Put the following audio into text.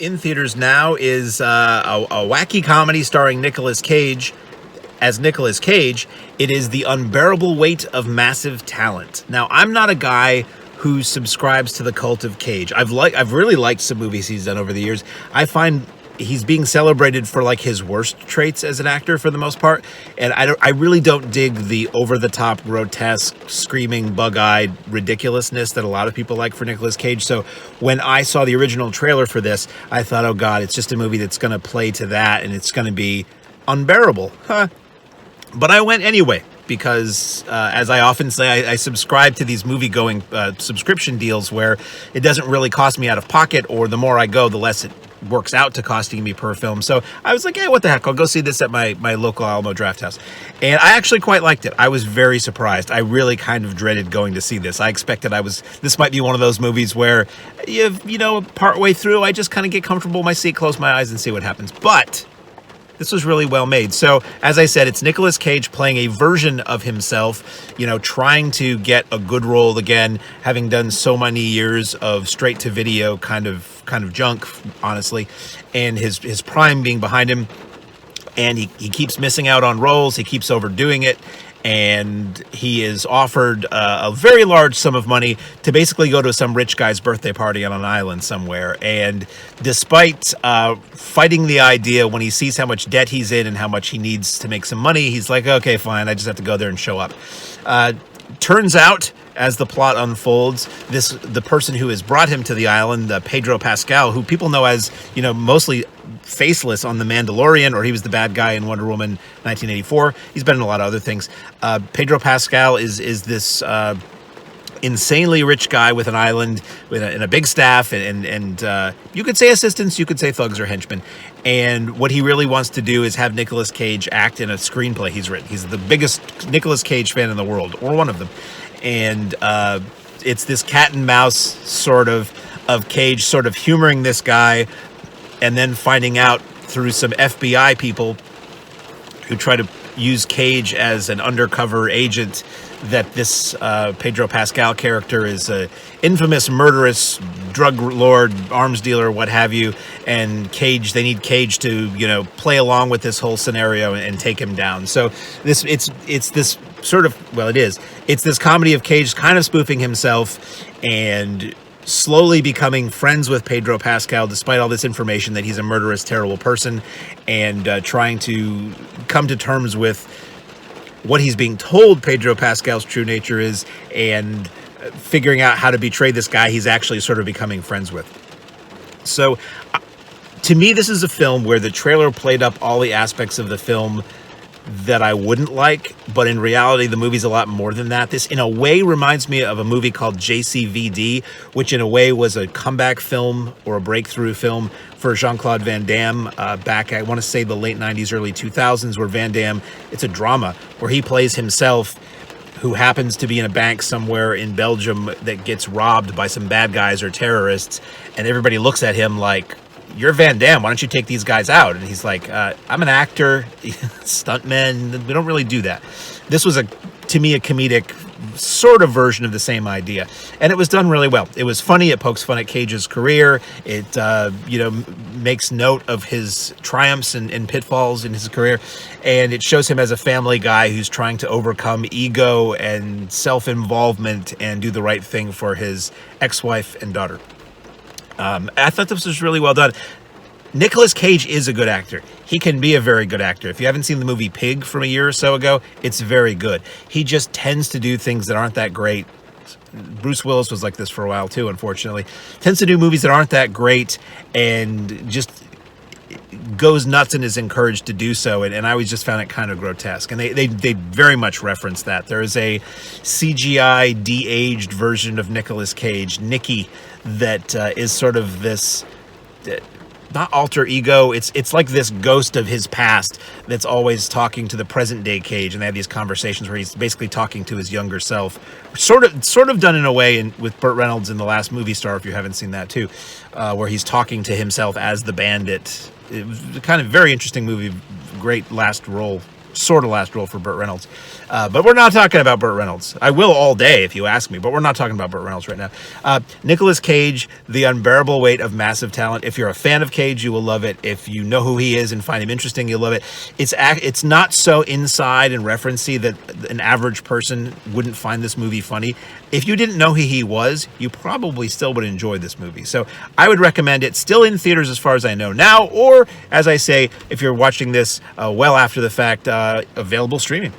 in theaters now is a wacky comedy starring Nicolas Cage as Nicolas Cage. It is The Unbearable Weight of Massive Talent. Now, I'm not a guy who subscribes to the cult of Cage. I've really liked some movies he's done over the years. I find he's being celebrated for like his worst traits as an actor for the most part, and I really don't dig the over-the-top, grotesque, screaming, bug-eyed ridiculousness that a lot of people like for Nicolas Cage. So when I saw the original trailer for this, I thought, oh god, it's just a movie that's going to play to that, and it's going to be unbearable. But I went anyway, because as I often say, I subscribe to these movie-going subscription deals where it doesn't really cost me out of pocket, or the more I go, the less it works out to costing me per film. So I was like, hey, what the heck, I'll go see this at my local Alamo Drafthouse. And I actually quite liked it. I was very surprised. I really kind of dreaded going to see this. I expected this might be one of those movies where, partway through, I just kind of get comfortable in my seat, close my eyes, and see what happens. But this was really well made. So, as I said, it's Nicolas Cage playing a version of himself, trying to get a good role again, having done so many years of straight-to-video kind of junk, honestly, and his prime being behind him. And he keeps missing out on roles. He keeps overdoing it. And he is offered a very large sum of money to basically go to some rich guy's birthday party on an island somewhere. And despite fighting the idea, when he sees how much debt he's in and how much he needs to make some money, he's like, okay, fine, I just have to go there and show up. Turns out, as the plot unfolds, the person who has brought him to the island, Pedro Pascal, who people know as, mostly faceless on The Mandalorian, or he was the bad guy in Wonder Woman 1984. He's been in a lot of other things. Pedro Pascal is this insanely rich guy with an island and a big staff, and you could say assistants, you could say thugs or henchmen. And what he really wants to do is have Nicolas Cage act in a screenplay he's written. He's the biggest Nicolas Cage fan in the world, or one of them. And it's this cat and mouse sort of Cage sort of humoring this guy, and then finding out through some FBI people who try to use Cage as an undercover agent that this Pedro Pascal character is a infamous murderous drug lord, arms dealer, what have you, and Cage, they need Cage to play along with this whole scenario and take him down. So it's this sort of, well, it's this comedy of Cage kind of spoofing himself and slowly becoming friends with Pedro Pascal despite all this information that he's a murderous, terrible person, and trying to come to terms with what he's being told Pedro Pascal's true nature is, and figuring out how to betray this guy he's actually sort of becoming friends with. So to me, this is a film where the trailer played up all the aspects of the film that I wouldn't like, but in reality, the movie's a lot more than that. This, in a way, reminds me of a movie called JCVD, which in a way was a comeback film or a breakthrough film for Jean-Claude Van Damme back, I want to say, the late 90s, early 2000s, where Van Damme, it's a drama, where he plays himself, who happens to be in a bank somewhere in Belgium that gets robbed by some bad guys or terrorists, and everybody looks at him like, you're Van Damme, why don't you take these guys out? And he's like, I'm an actor, stuntman, we don't really do that. This was, to me, a comedic sort of version of the same idea. And it was done really well. It was funny, it pokes fun at Cage's career, it makes note of his triumphs and pitfalls in his career, and it shows him as a family guy who's trying to overcome ego and self-involvement and do the right thing for his ex-wife and daughter. I thought this was really well done. Nicolas Cage is a good actor. He can be a very good actor. If you haven't seen the movie Pig from a year or so ago, it's very good. He just tends to do things that aren't that great. Bruce Willis was like this for a while too, unfortunately. Tends to do movies that aren't that great and just goes nuts and is encouraged to do so. And I always just found it kind of grotesque. And they very much reference that. There is a CGI de-aged version of Nicolas Cage, Nicky, that is sort of this, not alter ego, it's like this ghost of his past that's always talking to the present day Cage, and they have these conversations where he's basically talking to his younger self, sort of done in a way with Burt Reynolds in The Last Movie Star, if you haven't seen that too, where he's talking to himself as the bandit. It was a kind of very interesting movie, great last role sort of last role for Burt Reynolds. But we're not talking about Burt Reynolds. I will all day if you ask me, but we're not talking about Burt Reynolds right now. Nicolas Cage, The Unbearable Weight of Massive Talent. If you're a fan of Cage, you will love it. If you know who he is and find him interesting, you'll love it. It's not so inside and referencey that an average person wouldn't find this movie funny. If you didn't know who he was, you probably still would enjoy this movie. So I would recommend it. Still in theaters as far as I know now, or as I say, if you're watching this well after the fact, available streaming.